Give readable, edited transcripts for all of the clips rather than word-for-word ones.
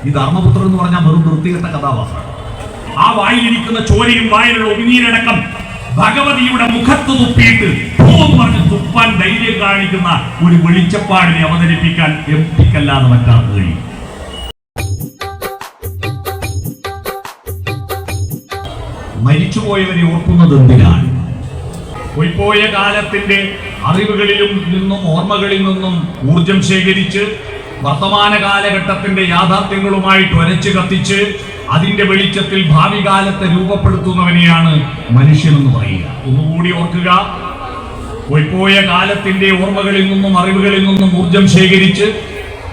ഈ ധർമ്മപുത്രൻ എന്ന് പറഞ്ഞാൽ വെറും വൃത്തികെട്ട കഥാപാത്രമാണ്. ആ വായിലിരിക്കുന്ന ചോരയും വായിലുള്ള ഉമിനീരടക്കം ഭഗവതിയുടെ മുഖത്ത് തുപ്പിയിട്ട് പൂന്ന് പറഞ്ഞ് തുപ്പാൻ ധൈര്യം കാണിക്കുന്ന ഒരു വെളിച്ചപ്പാടിനെ അവതരിപ്പിക്കാൻ എംപിക്കല്ലാതെ മറ്റാർക്ക് കഴിയും? മരിച്ചുപോയവരെ ഓർക്കുന്നത് എന്തിനാണ്? പോയിപ്പോയ കാലത്തിന്റെ അറിവുകളിലും നിന്നും ഓർമ്മകളിൽ നിന്നും ഊർജം ശേഖരിച്ച് വർത്തമാന കാലഘട്ടത്തിന്റെ യാഥാർത്ഥ്യങ്ങളുമായിട്ട് ഒരച്ച് കത്തിച്ച് അതിന്റെ വെളിച്ചത്തിൽ ഭാവി കാലത്തെ രൂപപ്പെടുത്തുന്നവനെയാണ് മനുഷ്യനെന്ന് പറയുക. ഒന്നുകൂടി ഓർക്കുക, പോയിപ്പോയ കാലത്തിന്റെ ഓർമ്മകളിൽ നിന്നും അറിവുകളിൽ നിന്നും ഊർജം ശേഖരിച്ച്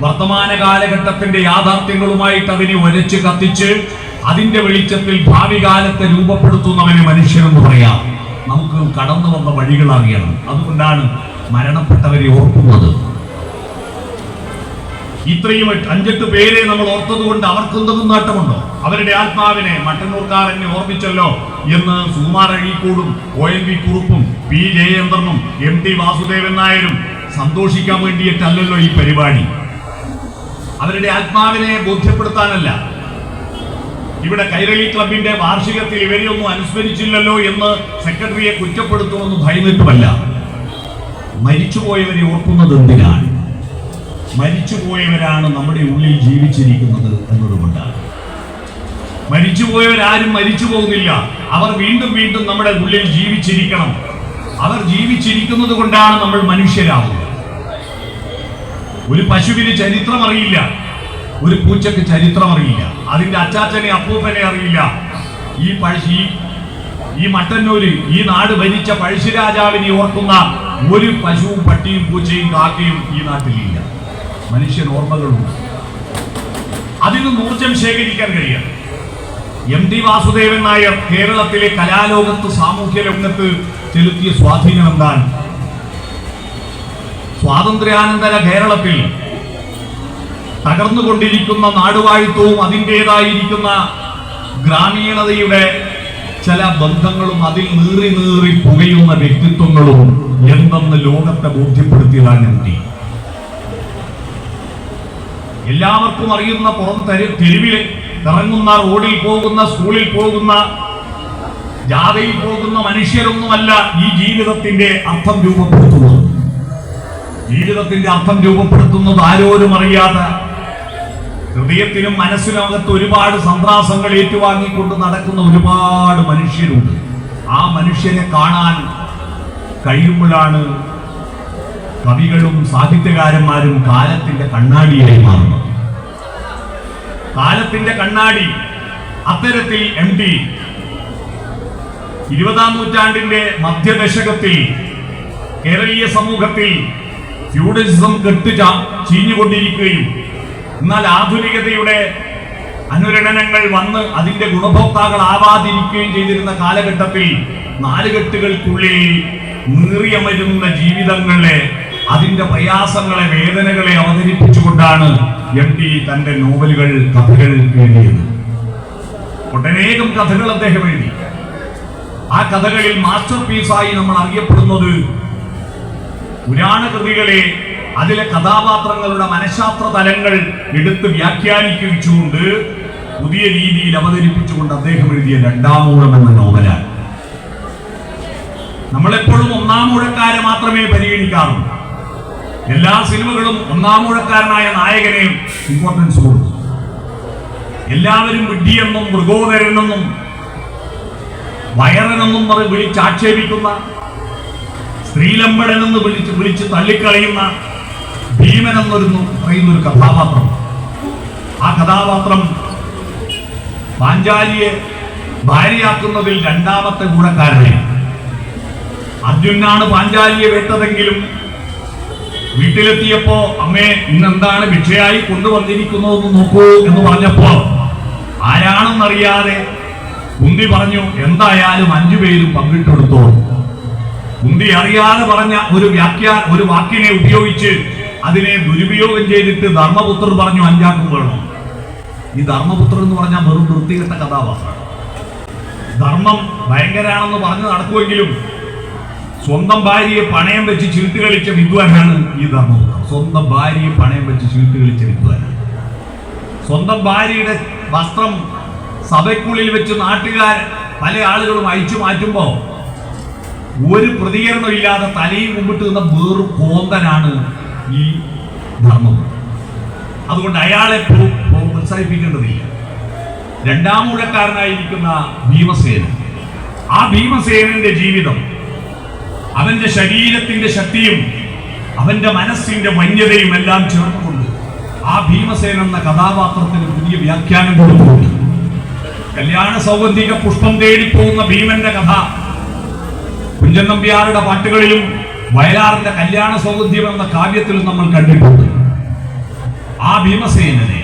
വർത്തമാന കാലഘട്ടത്തിന്റെ യാഥാർത്ഥ്യങ്ങളുമായിട്ട് അതിനെ ഒരച്ച് കത്തിച്ച് അതിന്റെ വെളിച്ചത്തിൽ ഭാവി കാലത്തെ രൂപപ്പെടുത്തുന്നവനെ മനുഷ്യനെന്ന് പറയാം. നമുക്ക് കടന്നു വന്ന വഴികൾ അറിയണം. അതുകൊണ്ടാണ് മരണപ്പെട്ടവരെ ഓർക്കുന്നത്. ഇത്രയും 5-8 പേരെ നമ്മൾ ഓർത്തതുകൊണ്ട് അവർക്കെന്തെങ്കിലും നേട്ടമുണ്ടോ? അവരുടെ ആത്മാവിനെ മട്ടന്നൂർക്കാരനെ ഓർമ്മിച്ചല്ലോ എന്ന് Sukumar അഴീക്കോടും ONV കുറുപ്പും P ജയചന്ദ്രനും MT Vasudevan നായരും സന്തോഷിക്കാൻ വേണ്ടിയിട്ടല്ലല്ലോ ഈ പരിപാടി. അവരുടെ ആത്മാവിനെ ബോധ്യപ്പെടുത്താനല്ല. ഇവിടെ കൈരളി ക്ലബിന്റെ വാർഷികത്തിൽ ഇവരെയൊന്നും അനുസ്മരിച്ചില്ലല്ലോ എന്ന് സെക്രട്ടറിയെ കുറ്റപ്പെടുത്തുമെന്ന് ഭയന്നിട്ടുമല്ല. മരിച്ചുപോയവരെ ഓർക്കുന്നത് എന്തിനാണ്? മരിച്ചുപോയവരാണ് നമ്മുടെ ഉള്ളിൽ ജീവിച്ചിരിക്കുന്നത് എന്നതുകൊണ്ടാണ്. മരിച്ചുപോയവരാരും മരിച്ചു പോകുന്നില്ല. അവർ വീണ്ടും വീണ്ടും നമ്മുടെ ഉള്ളിൽ ജീവിച്ചിരിക്കണം. അവർ ജീവിച്ചിരിക്കുന്നത് കൊണ്ടാണ് നമ്മൾ മനുഷ്യരാകുന്നത്. ഒരു പശുവിന് ചരിത്രം അറിയില്ല, ഒരു പൂച്ചക്ക് ചരിത്രം അറിയില്ല, അതിന്റെ അച്ചാച്ചനെ അപ്പൂപ്പനെ അറിയില്ല. ഈ മട്ടന്നൂര് ഈ നാട് ഭരിച്ച പഴശ്ശിരാജാവിനെ ഓർക്കുന്ന ഒരു പശുവും പട്ടിയും പൂച്ചയും കാക്കയും ഈ നാട്ടിലില്ല. മനുഷ്യൻ ഓർമ്മകളുണ്ട്. അതിന് ഊർജം ശേഖരിക്കാൻ കഴിയാം. MT വാസുദേവൻ നായർ കേരളത്തിലെ കലാലോകത്ത് സാമൂഹ്യ രംഗത്ത് ചെലുത്തിയ സ്വാധീനം എന്താണ്? സ്വാതന്ത്ര്യാനന്തര കേരളത്തിൽ തകർന്നുകൊണ്ടിരിക്കുന്ന നാടുവാഴിത്വവും അതിൻ്റെതായിരിക്കുന്ന ഗ്രാമീണതയുടെ ചില ബന്ധങ്ങളും അതിൽ നീറി നീറി പുകയുന്ന വ്യക്തിത്വങ്ങളും എന്തെന്ന് ലോകത്തെ ബോധ്യപ്പെടുത്തിയതാണ് MT. എല്ലാവർക്കും അറിയുന്ന പുറം തെരുവിൽ ഇറങ്ങുന്ന, റോഡിൽ പോകുന്ന, സ്കൂളിൽ പോകുന്ന, ജാഥയിൽ പോകുന്ന മനുഷ്യരൊന്നുമല്ല ഈ ജീവിതത്തിന്റെ അർത്ഥം രൂപപ്പെടുത്തുന്നത്. ജീവിതത്തിന്റെ അർത്ഥം രൂപപ്പെടുത്തുന്നത് ആരോരും അറിയാതെ ഹൃദയത്തിനും മനസ്സിനകത്ത് ഒരുപാട് സന്ത്രാസങ്ങൾ ഏറ്റുവാങ്ങിക്കൊണ്ട് നടക്കുന്ന ഒരുപാട് മനുഷ്യരുണ്ട്. ആ മനുഷ്യനെ കാണാൻ കഴിയുമ്പോഴാണ് കവികളും സാഹിത്യകാരന്മാരും കാലത്തിന്റെ കണ്ണാടിയായി മാറുന്നത്. കാലത്തിന്റെ കണ്ണാടി അത്തരത്തിൽ MT 20-ാം നൂറ്റാണ്ടിന്റെ മധ്യദശകത്തിൽ കേരളീയ സമൂഹത്തിൽ ഫ്യൂഡലിസം ചീഞ്ഞുകൊണ്ടിരിക്കുകയും എന്നാൽ ആധുനികതയുടെ അനുരണനങ്ങൾ വന്ന് അതിന്റെ ഗുണഭോക്താക്കളാവാതിരിക്കുകയും ചെയ്തിരുന്ന കാലഘട്ടത്തിൽ നാലുകെട്ടുകൾക്കുള്ളിൽ നീറിയമരുന്ന ജീവിതങ്ങളെ, അതിന്റെ പ്രയാസങ്ങളെ, വേദനകളെ അവതരിപ്പിച്ചുകൊണ്ടാണ് MT തന്റെ നോവലുകൾ, കഥകൾ എഴുതിയത്. ഒട്ടനേകം കഥകൾ അദ്ദേഹം എഴുതി. ആ കഥകളിൽ മാസ്റ്റർ പീസായി നമ്മൾ അറിയപ്പെടുന്നത് പുരാണ കൃതികളെ അതിലെ കഥാപാത്രങ്ങളുടെ മനഃശാസ്ത്ര തലങ്ങൾ എടുത്ത് വ്യാഖ്യാനിച്ചുകൊണ്ട് പുതിയ രീതിയിൽ അവതരിപ്പിച്ചുകൊണ്ട് അദ്ദേഹം എഴുതിയ രണ്ടാമൂഴം എന്ന നോവലാണ്. നമ്മളെപ്പോഴും ഒന്നാമൂഴക്കാരെ മാത്രമേ പരിഗണിക്കാറുള്ളൂ. എല്ലാ സിനിമകളും ഒന്നാമൂഴക്കാരനായ നായകനെ ഇമ്പോർട്ടൻസ് കൊടുക്കും. എല്ലാവരും വിഡ്ഢിയെന്നും മൃഗോദരനെന്നും വയറനെന്നും വിളിച്ചാക്ഷേപിക്കുന്ന, സ്ത്രീലമ്പടനെന്ന് വിളിച്ച് തള്ളിക്കളയുന്ന ഭീമനെന്നൊരു പറയുന്നൊരു കഥാപാത്രം. ആ കഥാപാത്രം പാഞ്ചാലിയെ ഭാര്യയാക്കുന്നതിൽ രണ്ടാമത്തെ കൂടക്കാരനെയാണ്. അർജുനാണ് പാഞ്ചാലിയെ വേട്ടതെങ്കിലും വീട്ടിലെത്തിയപ്പോ അമ്മേ ഇന്നെന്താണ് ഭിക്ഷയായി കൊണ്ടുവന്നിരിക്കുന്നതെന്ന് നോക്കൂ എന്ന് പറഞ്ഞപ്പോ ആരാണെന്നറിയാതെ കുന്തി പറഞ്ഞു, എന്തായാലും 5 പേരും പങ്കിട്ടെടുത്തോ. കുന്തി അറിയാതെ പറഞ്ഞ ഒരു വാക്കിനെ ഉപയോഗിച്ച് അതിനെ ദുരുപയോഗം ചെയ്തിട്ട് ധർമ്മപുത്രർ പറഞ്ഞു 5 ആക്കും വേണം. ഈ ധർമ്മപുത്രർ എന്ന് പറഞ്ഞാൽ വെറും വൃത്തികെട്ട കഥാപാത്രമാണ്. ധർമ്മം ഭയങ്കരാണെന്ന് പറഞ്ഞു നടക്കുമെങ്കിലും സ്വന്തം ഭാര്യയെ പണയം വെച്ച് ചീട്ട് കളിച്ച വിദ്വാനാണ് ഈ ധർമ്മപുത്രൻ. സ്വന്തം ഭാര്യയെ പണയം വെച്ച് ചീട്ട് കളിച്ച വിദ്വാനാണ്. സ്വന്തം ഭാര്യയുടെ വസ്ത്രം സഭയ്ക്കുള്ളിൽ വെച്ച് നാട്ടുകാർ പല ആളുകളും അയച്ചു മാറ്റുമ്പോൾ ഒരു പ്രതികരണമില്ലാതെ തലയിൽ മുമ്പിട്ട് നിന്ന വേറൊരു കോന്തനാണ് ഈ ധർമ്മം. അതുകൊണ്ട് അയാളെ പ്രോത്സാഹിപ്പിക്കേണ്ടതില്ല. രണ്ടാം ഊഴക്കാരനായിരിക്കുന്ന ഭീമസേനൻ, ആ ഭീമസേനന്റെ ജീവിതം, അവന്റെ ശരീരത്തിന്റെ ശക്തിയും അവന്റെ മനസ്സിന്റെ വന്യതയും എല്ലാം ചേർന്നുകൊണ്ട് ആ ഭീമസേന എന്ന കഥാപാത്രത്തിന് പുതിയ വ്യാഖ്യാനം കൊടുത്തുകൊണ്ട് കല്യാണ സൗഗന്ധിക പുഷ്പം തേടിപ്പോകുന്ന ഭീമന്റെ കഥ കുഞ്ചൻ നമ്പ്യാരുടെ പാട്ടുകളിലും വയലാറിന്റെ കല്യാണ സൗഗന്ധികം എന്ന കാവ്യത്തിലും നമ്മൾ കണ്ടിട്ടുണ്ട്. ആ ഭീമസേനനെ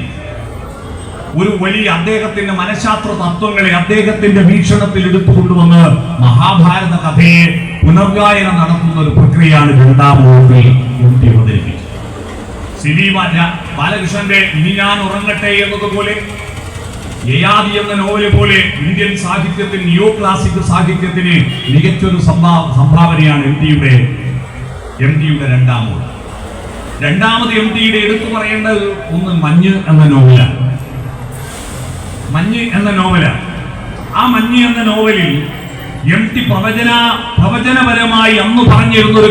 ഒരു വലിയ അദ്ദേഹത്തിന്റെ മനഃശാസ്ത്ര തത്വങ്ങളെ അദ്ദേഹത്തിന്റെ വീക്ഷണത്തിൽ എടുത്തുകൊണ്ടുവന്ന് മഹാഭാരത കഥയെ പുനർഗായനം നടത്തുന്ന ഒരു പ്രക്രിയയാണ് രണ്ടാം ഊഴത്തിൽ അവതരിപ്പിച്ചത്. സിബി ബാലകൃഷ്ണന്റെ ഇനി ഞാൻ ഉറങ്ങട്ടെ എന്നതുപോലെ, യയാതി എന്ന നോവല് പോലെ ഇന്ത്യൻ സാഹിത്യത്തിൽ നിയോ ക്ലാസിക് സാഹിത്യത്തിന് മികച്ചൊരു സംഭാവനയാണ് എം ടിയുടെ രണ്ടാം ഊഴം. രണ്ടാമത് എം ടിയുടെ എടുത്തു പറയേണ്ടത് ഒന്ന് മഞ്ഞ് എന്ന നോവലാണ്. ആ മഞ്ഞ് എന്ന നോവലിൽ എം ടി പ്രവചനപരമായി അന്ന് പറഞ്ഞിരുന്ന ഒരു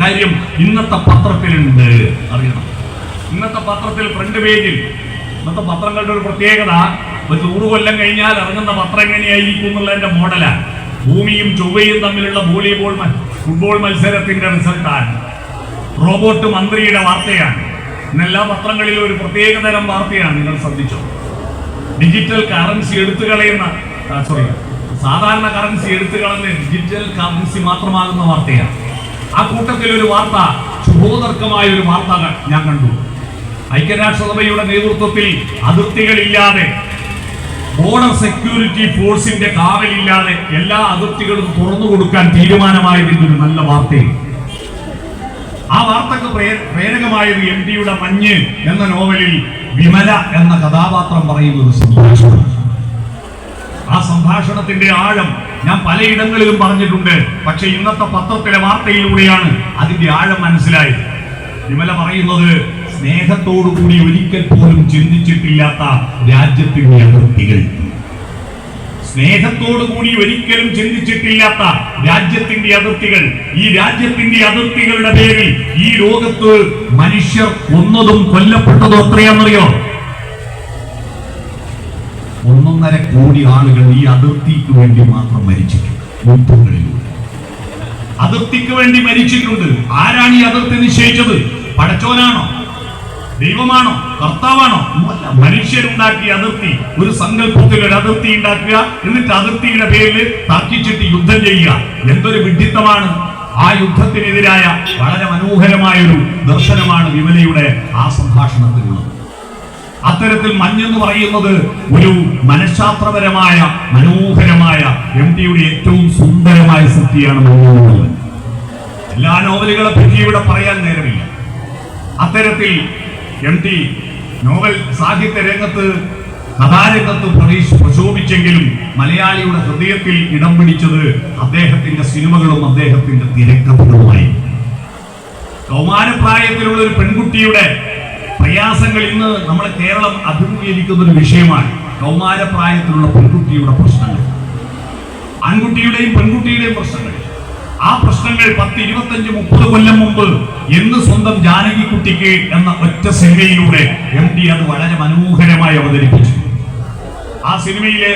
കാര്യം ഇന്നത്തെ പത്രത്തിലുണ്ട്. അറിയണം, ഇന്നത്തെ പത്രത്തിൽ ഫ്രണ്ട് പേജിൽ, ഇന്നത്തെ പത്രങ്ങളുടെ ഒരു പ്രത്യേകത, ഒരു 100 കൊല്ലം കഴിഞ്ഞാൽ ഇറങ്ങുന്ന പത്രം എങ്ങനെയായിരിക്കും എന്നുള്ളതിന്റെ മോഡലാണ്. ഭൂമിയും ചൊവ്വയും തമ്മിലുള്ള ഫുട്ബോൾ മത്സരത്തിന്റെ റിസൾട്ടാണ്. റോബോട്ട് മന്ത്രിയുടെ വാർത്തയാണ്. ഇന്നെല്ലാ പത്രങ്ങളിലും ഒരു പ്രത്യേകതരം വാർത്തയാണ്, നിങ്ങൾ ശ്രദ്ധിച്ചോ. ഡിജിറ്റൽ കറൻസി സാധാരണ കറൻസി എടുത്തുകളഞ്ഞ് ഡിജിറ്റൽ കറൻസി മാത്രമാകുന്ന വാർത്തയാണ്. ആ കൂട്ടത്തിൽ ഒരു വാർത്ത, ശുഭോദർക്കമായ ഒരു വാർത്ത ഞാൻ കണ്ടു. ഐക്യരാഷ്ട്രസഭയുടെ നേതൃത്വത്തിൽ അതിർത്തികളില്ലാതെ, ബോർഡർ സെക്യൂരിറ്റി ഫോഴ്സിന്റെ കാവലില്ലാതെ എല്ലാ അതിർത്തികളും തുറന്നു കൊടുക്കാൻ തീരുമാനമായതിന്റെ ഒരു നല്ല വാർത്തയും. ആ വാർത്തക്ക് പ്രേരകമായത് എം ടിയുടെ മഞ്ഞ് എന്ന നോവലിൽ വിമല എന്ന കഥാപാത്രം പറയുന്ന ഒരു സംഭാഷണം. ആ സംഭാഷണത്തിന്റെ ആഴം ഞാൻ പലയിടങ്ങളിലും പറഞ്ഞിട്ടുണ്ട്. പക്ഷെ ഇന്നത്തെ പത്രത്തിലെ വാർത്തയിലൂടെയാണ് അതിന്റെ ആഴം മനസ്സിലായത്. വിമല പറയുന്നത്, സ്നേഹത്തോടുകൂടി ഒരിക്കൽ പോലും ചിന്തിച്ചിട്ടില്ലാത്ത രാജ്യത്തിന്റെ അതിർത്തികൾ, സ്നേഹത്തോടുകൂടി ഒരിക്കലും ചിന്തിച്ചിട്ടില്ലാത്ത രാജ്യത്തിന്റെ അതിർത്തികൾ. ഈ രാജ്യത്തിന്റെ അതിർത്തികളുടെ പേരിൽ ഈ ലോകത്ത് മനുഷ്യർ കൊന്നതും കൊല്ലപ്പെട്ടതും എത്രയാണെന്നറിയോ? 1.5 കോടി ആളുകൾ ഈ അതിർത്തിക്ക് വേണ്ടി മാത്രം മരിച്ചിട്ടുണ്ട്. യുദ്ധങ്ങളിലൂടെ അതിർത്തിക്ക് വേണ്ടി മരിച്ചിട്ടുണ്ട്. ആരാണ് ഈ അതിർത്തി നിശ്ചയിച്ചത്? പടച്ചോനാണോ? ദൈവമാണോ? കർത്താവാണോ? മനുഷ്യരുണ്ടാക്കിയ അതിർത്തി. ഒരു സങ്കല്പത്തിൽ ഒരു അതിർത്തി ഉണ്ടാക്കുക, എന്നിട്ട് അതിർത്തിയുടെ പേരിൽ തർക്കിച്ചിട്ട് യുദ്ധം ചെയ്യുക. എന്തൊരു വിഡ്ഢിത്തമാണ്! ആ യുദ്ധത്തിനെതിരായ വളരെ മനോഹരമായൊരു ദർശനമാണ് വിമലയുടെ ആ സംഭാഷണത്തിലുള്ളത്. അത്തരത്തിൽ മഞ്ഞെന്ന് പറയുന്നത് ഒരു മനഃശാസ്ത്രപരമായ മനോഹരമായ എം ടിയുടെ ഏറ്റവും സുന്ദരമായ സൃഷ്ടിയാണ് മഞ്ഞെന്നുള്ളത്. എല്ലാ നോവലുകളെ പറ്റി ഇവിടെ പറയാൻ നേരമില്ല. അത്തരത്തിൽ എം ടി നോവൽ സാഹിത്യ രംഗത്ത്, കഥാരംഗത്ത് പ്രശോഭിച്ചെങ്കിലും മലയാളിയുടെ ഹൃദയത്തിൽ ഇടം പിടിച്ചത് അദ്ദേഹത്തിന്റെ സിനിമകളും അദ്ദേഹത്തിന്റെ തിരക്കഥകളുമായി. കൗമാരപ്രായത്തിലുള്ള ഒരു പെൺകുട്ടിയുടെ പ്രയാസങ്ങൾ ഇന്ന് നമ്മളെ കേരളം അഭിമുഖീകരിക്കുന്ന ഒരു വിഷയമാണ്. കൗമാരപ്രായത്തിലുള്ള പെൺകുട്ടിയുടെ പ്രശ്നങ്ങൾ, ആൺകുട്ടിയുടെയും പെൺകുട്ടിയുടെയും പ്രശ്നങ്ങൾ. ആ പ്രശ്നങ്ങൾ 10, 25, 30 കൊല്ലം മുമ്പ് എന്ന് സ്വന്തം ജാനകിക്കുട്ടിക്ക് എന്ന ഒറ്റ സിനിമയിലൂടെ എം ടി അത് വളരെ മനോഹരമായി അവതരിപ്പിച്ചു. ആ സിനിമയിലെ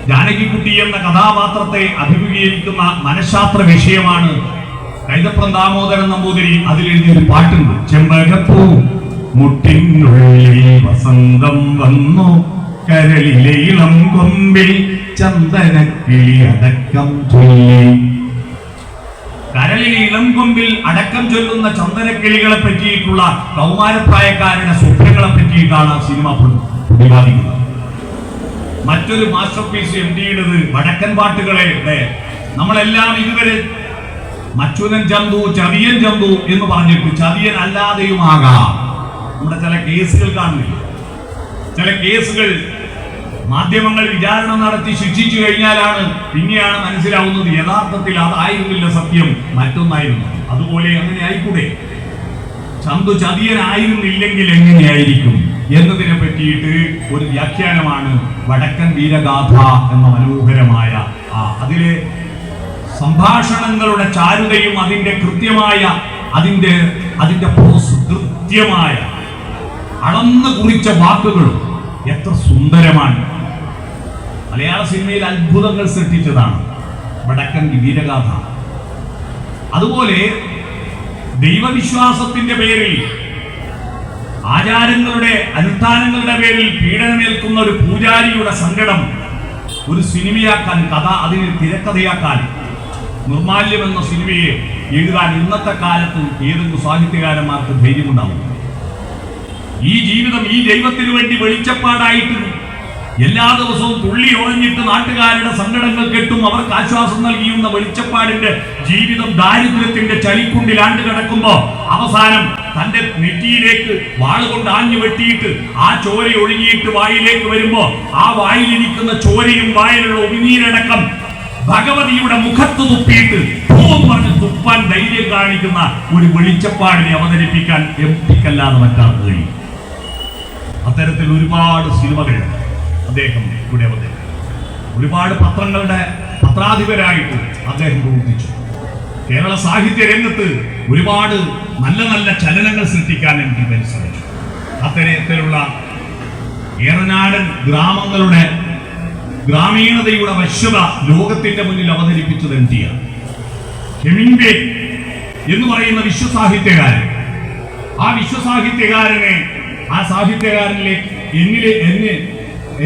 ജാനകിക്കുട്ടി എന്ന കഥാപാത്രത്തെ അഭിമുഖീകരിക്കുന്ന മനഃശാസ്ത്ര വിഷയമാണ്. കൈതപ്രം ദാമോദരൻ നമ്പൂതിരി അതിലെഴുതിയൊരു പാട്ടുണ്ട്. ചെമ്പകപ്പൂ മുട്ടിനുള്ളിൽ വസന്തം വന്നു, കരളിലെ ഇളം കൊമ്പിൽ ചന്ദനക്കിളി അടക്കം ചൊല്ലി. കരളിൽ ഇളം കൊമ്പിൽ അടക്കം ചൊല്ലുന്ന ചന്ദനക്കിളികളെ പറ്റിയിട്ടുള്ള കൗമാരപ്രായക്കാരുടെ സ്വപ്നങ്ങളെ പറ്റിയിട്ടാണ് ആ സിനിമ പ്രതിപാദിക്കുന്നത്. മറ്റൊരു മാസ്റ്റർ പീസ് എം ടിയുടേത് വടക്കൻ പാട്ടുകളെ നമ്മളെല്ലാം ഇതുവരെ മച്ചുനൻ ചന്തു, ചതിയൻ ചന്തു എന്ന് പറഞ്ഞിട്ട് ചതിയൻ അല്ലാതെയുമാകാം. നമ്മുടെ ചില കേസുകൾ കാണുന്നില്ല. ചില കേസുകൾ മാധ്യമങ്ങൾ വിചാരണ നടത്തി ശിക്ഷിച്ചു കഴിഞ്ഞാലാണ് പിന്നെയാണ് മനസ്സിലാവുന്നത് യഥാർത്ഥത്തിൽ അതായിരുന്നില്ല സത്യം, മറ്റൊന്നായിരുന്നു. അതുപോലെ അങ്ങനെ ആയിക്കൂടെ? ചന്തു ചതിയനായിരുന്നില്ലെങ്കിൽ എങ്ങനെയായിരിക്കും? എന്നതിനെ പറ്റിയിട്ട് ഒരു വ്യാഖ്യാനമാണ് വടക്കൻ വീരഗാഥ എന്ന മനോഹരമായ അതിലെ സംഭാഷണങ്ങളുടെ ചാരുതയും അതിന്റെ കൃത്യമായ അതിന്റെ കൃത്യമായ അളന്ന് കുറിച്ച വാക്കുകളും എത്ര സുന്ദരമാണ്. മലയാള സിനിമയിൽ അത്ഭുതങ്ങൾ സൃഷ്ടിച്ചതാണ് വടക്കൻ വീരഗാഥ. അതുപോലെ ദൈവവിശ്വാസത്തിന്റെ പേരിൽ, ആചാരങ്ങളുടെ അനുഷ്ഠാനങ്ങളുടെ പേരിൽ പീഡനമേൽക്കുന്ന ഒരു പൂജാരിയുടെ സങ്കടം ഒരു സിനിമയാക്കാൻ, അതിന് തിരക്കഥയാക്കാൻ, നിർമാല്യം എന്ന സിനിമയെ എഴുതാൻ ഇന്നത്തെ കാലത്ത് ഏതെങ്കിലും സാഹിത്യകാരന്മാർക്ക് ധൈര്യമുണ്ടാവും? ഈ ജീവിതം ഈ ദൈവത്തിനു വേണ്ടി വെളിച്ചപ്പാടായിട്ട് എല്ലാ ദിവസവും തുള്ളി ഉറഞ്ഞിട്ട് നാട്ടുകാരുടെ സങ്കടങ്ങൾ കെട്ടും അവർക്ക് ആശ്വാസം നൽകിയുന്ന വെളിച്ചപ്പാടിന്റെ ജീവിതം ദാരിദ്ര്യത്തിന്റെ ചളിക്കുണ്ടിൽ ആണ്ട് കിടക്കുമ്പോ അവസാനം തന്റെ നെറ്റിയിലേക്ക് വാളുകൊണ്ട് ആഞ്ഞു വെട്ടിയിട്ട് ആ ചോര ഒഴുകിയിട്ട് വായിലേക്ക് വരുമ്പോ ആ വായിലിരിക്കുന്ന ചോരയും വായിലുള്ള ഉമിനീരടക്കം ഭഗവതിയുടെ മുഖത്ത് തുപ്പിയിട്ട് പറഞ്ഞ് തുപ്പാൻ ധൈര്യം കാണിക്കുന്ന ഒരു വെളിച്ചപ്പാടിനെ അവതരിപ്പിക്കാൻ എംപിക്കല്ലാതെ മറ്റാർക്ക് കഴിയും. അത്തരത്തിൽ ഒരുപാട് സിനിമകളുണ്ട് അദ്ദേഹം ഇവിടെ അവതരിപ്പിച്ചു. ഒരുപാട് പത്രങ്ങളുടെ പത്രാധിപരായിട്ട് അദ്ദേഹം പ്രവർത്തിച്ചു. കേരള സാഹിത്യ രംഗത്ത് ഒരുപാട് നല്ല നല്ല ചലനങ്ങൾ സൃഷ്ടിക്കാൻ എനിക്ക് പരിശ്രമിച്ചു. അത്തരത്തിലുള്ള ഏറനാടൻ ഗ്രാമങ്ങളുടെ ഗ്രാമീണതയുടെ വശ്യത ലോകത്തിന്റെ മുന്നിൽ അവതരിപ്പിച്ചത് എംടിആർ. ഹെമിംഗ്വേ എന്ന് പറയുന്ന വിശ്വസാഹിത്യകാരൻ, ആ വിശ്വസാഹിത്യകാരനെ ആ സാഹിത്യകാരനിലേക്ക്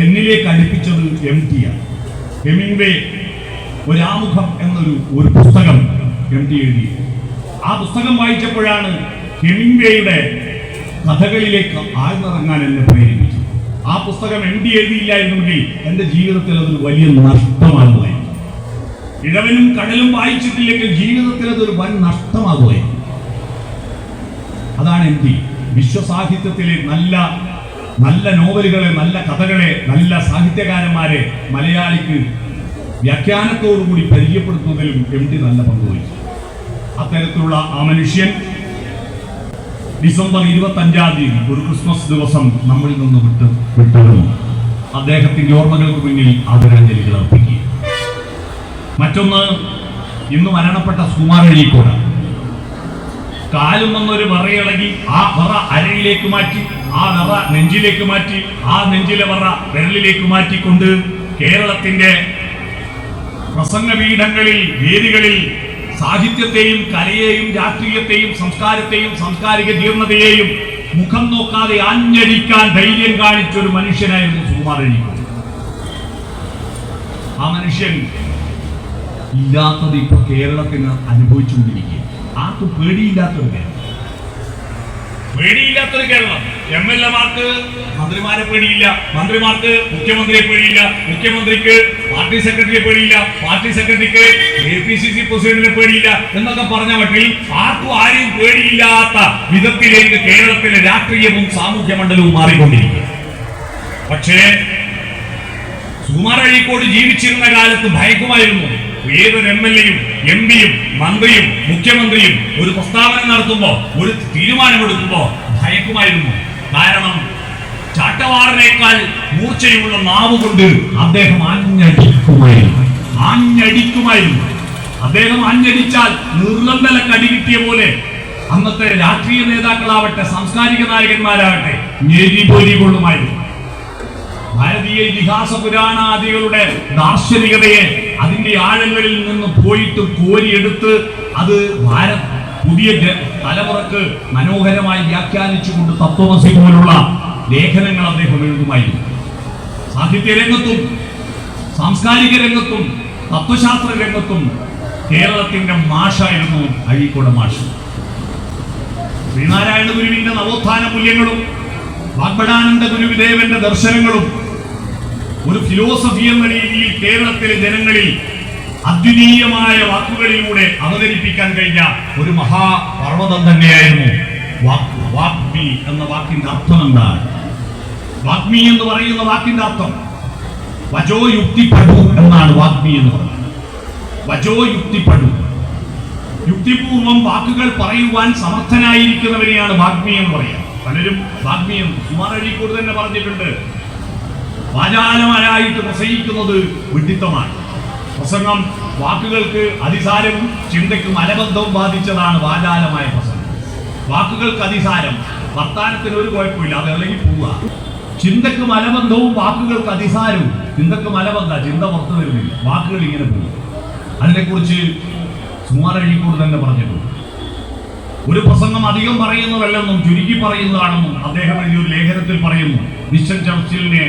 എന്നിലേക്ക് അടുപ്പിച്ചത് എംടിആർ. ഹെമിംഗ്വേ ഒരാമുഖം എന്നൊരു പുസ്തകം എംടി എഴുതി. ആ പുസ്തകം വായിച്ചപ്പോഴാണ് ഹെമിംഗ്വേയുടെ കഥകളിലേക്ക് ആഴ്ന്നിറങ്ങാൻ എന്നെ പ്രേരിപ്പിച്ചത്. ആ പുസ്തകം എംടി എഴുതിയില്ലായിരുന്നെങ്കിൽ എന്റെ ജീവിതത്തിൽ അതൊരു വലിയ നഷ്ടമാകുമായിരുന്നു. ഇഴവനും കടലും വായിച്ചിട്ടില്ലെങ്കിൽ ജീവിതത്തിൽ അതൊരു വൻ നഷ്ടമാകുമായിരുന്നു. അതാണ് എംടി. വിശ്വസാഹിത്യത്തിലെ നല്ല നല്ല നോവലുകളെ, നല്ല കഥകളെ, നല്ല സാഹിത്യകാരന്മാരെ മലയാളിക്ക് വ്യാഖ്യാനത്തോടുകൂടി പരിചയപ്പെടുത്തുന്നതിലും എംടി നല്ല പങ്കുവഹിച്ചു. അത്തരത്തിലുള്ള ആ മനുഷ്യൻ ഡിസംബർ 25-ാം തീയതി ഒരു ക്രിസ്മസ് ദിവസം നമ്മളിൽ നിന്ന് വിട്ടിരുന്നു. അദ്ദേഹത്തിന്റെ ഓർമ്മകൾക്ക് മുന്നിൽ ആദരാഞ്ജലികൾ അർപ്പിക്കുക. മറ്റൊന്ന്, ഇന്ന് മരണപ്പെട്ട സുകുമാർ അഴീക്കോട്. കാലും വന്നൊരു വിറയിളകി ആ വിറ അരയിലേക്ക് മാറ്റി, ആ വിറ നെഞ്ചിലേക്ക് മാറ്റി, ആ നെഞ്ചിലെ വിറ വിരലിലേക്ക് മാറ്റിക്കൊണ്ട് കേരളത്തിന്റെ പ്രസംഗപീഠങ്ങളിൽ, വേദികളിൽ സാഹിത്യത്തെയും കലയെയും രാഷ്ട്രീയത്തെയും സംസ്കാരത്തെയും സാംസ്കാരിക ജീർണതയെയും മുഖം നോക്കാതെ ആഞ്ഞടിക്കാൻ ധൈര്യം കാണിച്ച ഒരു മനുഷ്യനായിരുന്നു സുകുമാർ അഴീക്കോട്. ആ മനുഷ്യൻ ഇല്ലാത്തത് ഇപ്പൊ കേരളത്തിന് അനുഭവിച്ചുകൊണ്ടിരിക്കുക. ആർക്കും പേടിയില്ലാത്തൊരു കേരളം, പേടിയില്ലാത്തൊരു കേരളം. എംഎൽഎമാർക്ക് മന്ത്രിമാരെ പേടിയില്ല, മന്ത്രിമാർക്ക് മുഖ്യമന്ത്രിയെ പേടിയില്ല, മുഖ്യമന്ത്രിക്ക് പാർട്ടി സെക്രട്ടറിയെ പേടിയില്ല, പാർട്ടി സെക്രട്ടറിക്ക് APCC പ്രസിഡന്റിനെ പേടിയില്ല എന്നൊക്കെ പറഞ്ഞ മട്ടിൽ ആർക്കും ആരെയും പേടിയില്ലാത്ത വിധത്തിലേക്ക് കേരളത്തിലെ രാഷ്ട്രീയവും സാമൂഹ്യ മണ്ഡലവും മാറിക്കൊണ്ടിരിക്കുക. പക്ഷേ സുകുമാർ അഴീക്കോട് ജീവിച്ചിരുന്ന കാലത്ത് ഭയക്കുമായിരുന്നു. ഏതൊരു MLA-യും MP-യും മന്ത്രിയും മുഖ്യമന്ത്രിയും ഒരു പ്രസ്താവന നടത്തുമ്പോ, ഒരു തീരുമാനമെടുക്കുമ്പോ ഭയക്കുമായിരുന്നു. കാരണം ചാട്ടവാറിനേക്കാൾ മൂർച്ചയുള്ള നാവ് കൊണ്ട് അദ്ദേഹം ആഞ്ഞടിക്കുമായിരുന്നു. അദ്ദേഹം ആഞ്ഞടിച്ചാൽ നിർലന്തലക്ക് അടി കിട്ടിയ പോലെ അന്നത്തെ രാഷ്ട്രീയ നേതാക്കളാവട്ടെ, സാംസ്കാരിക നായകന്മാരാകട്ടെ ഞെരിപൊരി കൊള്ളുമായിരുന്നു. ഭാരതീയ ഇതിഹാസ പുരാണാദികളുടെ ദാർശനികതയെ അതിന്റെ ആഴങ്ങളിൽ നിന്ന് പോയിട്ട് കോരിയെടുത്ത് അത് പുതിയ തലമുറക്ക് മനോഹരമായി വ്യാഖ്യാനിച്ചുകൊണ്ട് തത്വമസി പോലുള്ള ലേഖനങ്ങൾ അദ്ദേഹം എഴുതുമായിരുന്നു. സാഹിത്യ രംഗത്തും സാംസ്കാരിക രംഗത്തും തത്വശാസ്ത്ര രംഗത്തും കേരളത്തിന്റെ മാഷായിരുന്നു അഴീക്കോട് മാഷ്. ശ്രീനാരായണ ഗുരുവിന്റെ നവോത്ഥാന മൂല്യങ്ങളും വാഗ്ഭടാനന്ദ ഗുരുദേവന്റെ ദർശനങ്ങളും ഒരു ഫിലോസഫി എന്ന രീതിയിൽ കേരളത്തിലെ ജനങ്ങളിൽ അദ്വിതീയമായ വാക്കുകളിലൂടെ അവതരിപ്പിക്കാൻ കഴിഞ്ഞ ഒരു മഹാപർവ്വതം തന്നെയായിരുന്നു വാഗ്മി എന്ന വാക്കിന്റെ അർത്ഥം എന്താണ്? വാഗ്മി എന്ന് പറയുന്ന വാക്കിന്റെ അർത്ഥം വചോ യുക്തിപടു എന്നാണ്. വാഗ്മി എന്ന് പറയുന്നത് വചോ യുക്തിപടു, യുക്തിപൂർവം വാക്കുകൾ പറയുവാൻ സമർത്ഥനായിരിക്കുന്നവരെയാണ് വാഗ്മി എന്ന് പറയുക. പലരും വാഗ്മിയും കുമാർ അഴീക്കോട് തന്നെ പറഞ്ഞിട്ടുണ്ട്, വാചാലമായിട്ട് പ്രസംഗിക്കുന്നത് വിഡ്ഢിത്തമാണ്. പ്രസംഗം വാക്കുകൾക്ക് അതിസാരവും ചിന്തയ്ക്ക് മലബന്ധവും ബാധിച്ചതാണ് വാചാലമായ പ്രസംഗം. വാക്കുകൾക്ക് അതിസാരം, വർത്താനത്തിന് ഒരു കുഴപ്പമില്ല, അത് ഇളകി പോവുക. ചിന്തക്ക് മലബന്ധവും വാക്കുകൾക്ക് അതിസാരവും. ചിന്തക്ക് മലബന്ധ, ചിന്ത പുറത്തു വരുന്നില്ല, വാക്കുകൾ ഇങ്ങനെ പോകും. അതിനെക്കുറിച്ച് കുമാർ അഴീക്കോട് തന്നെ പറഞ്ഞിട്ടുണ്ട്. ഒരു പ്രസംഗം അധികം പറയുന്നതല്ലെന്നും ചുരുക്കി പറയുന്നതാണെന്നും അദ്ദേഹം എഴുതിയൊരു ലേഖനത്തിൽ പറയുന്നു. വിൻസ്റ്റൺ ചർച്ചിലിനെ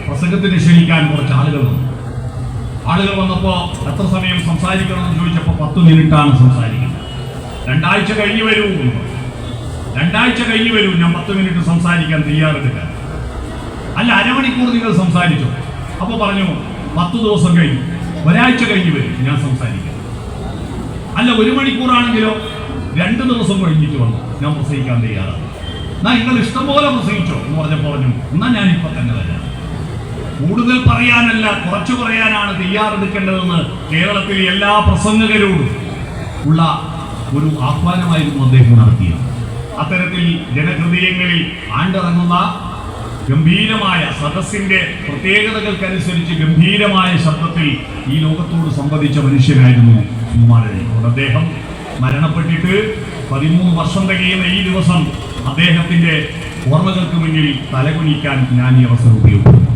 പ്രസംഗത്തിന് ക്ഷണിക്കാൻ കുറച്ച് ആളുകൾ വന്നു. ആളുകൾ വന്നപ്പോൾ എത്ര സമയം സംസാരിക്കണമെന്ന് ചോദിച്ചപ്പോൾ 10 മിനിറ്റാണ് സംസാരിക്കുന്നത്. 2 ആഴ്ച കഴിഞ്ഞ് വരൂ, 2 ആഴ്ച കഴിഞ്ഞ് വരൂ, ഞാൻ 10 മിനിറ്റ് സംസാരിക്കാൻ തയ്യാറെടുക്കാൻ. അല്ല, അരമണിക്കൂർ നിങ്ങൾ സംസാരിച്ചോ? അപ്പൊ പറഞ്ഞു 10 ദിവസം കഴിഞ്ഞു, ഒരാഴ്ച കഴിഞ്ഞ് വരും, ഞാൻ സംസാരിക്കാം. അല്ല, 1 മണിക്കൂറാണെങ്കിലോ 2 ദിവസം കഴിഞ്ഞിട്ട് വന്നു, ഞാൻ പ്രസംഗിക്കാൻ തയ്യാറാണ്. എന്നാ നിങ്ങൾ ഇഷ്ടം പോലെ പ്രസംഗിച്ചോ എന്ന് പറഞ്ഞു. എന്നാ ഞാനിപ്പോ തന്നെ വരാം. കൂടുതൽ പറയാനല്ല, കുറച്ചു പറയാനാണ് തയ്യാറെടുക്കേണ്ടതെന്ന് കേരളത്തിലെ എല്ലാ പ്രസംഗകരോടും ഉള്ള ഒരു ആഹ്വാനമായിരുന്നു അദ്ദേഹം നടത്തിയത്. അത്തരത്തിൽ ജനഹൃദയങ്ങളിൽ ആണ്ടിറങ്ങുന്ന ഗംഭീരമായ സദസ്സിന്റെ പ്രത്യേകതകൾക്കനുസരിച്ച് ഗംഭീരമായ ശബ്ദത്തിൽ ഈ ലോകത്തോട് സംവദിച്ച മനുഷ്യനായിരുന്നു കുമാർ അഴീക്കോട്. അദ്ദേഹം മരണപ്പെട്ടിട്ട് 13 വർഷം തികയുന്ന ഈ ദിവസം അദ്ദേഹത്തിന്റെ ഓർമ്മകൾക്ക് മുന്നിൽ തലകുനിക്കാൻ ഞാൻ ഈ അവസരം ഉപയോഗിക്കുന്നു.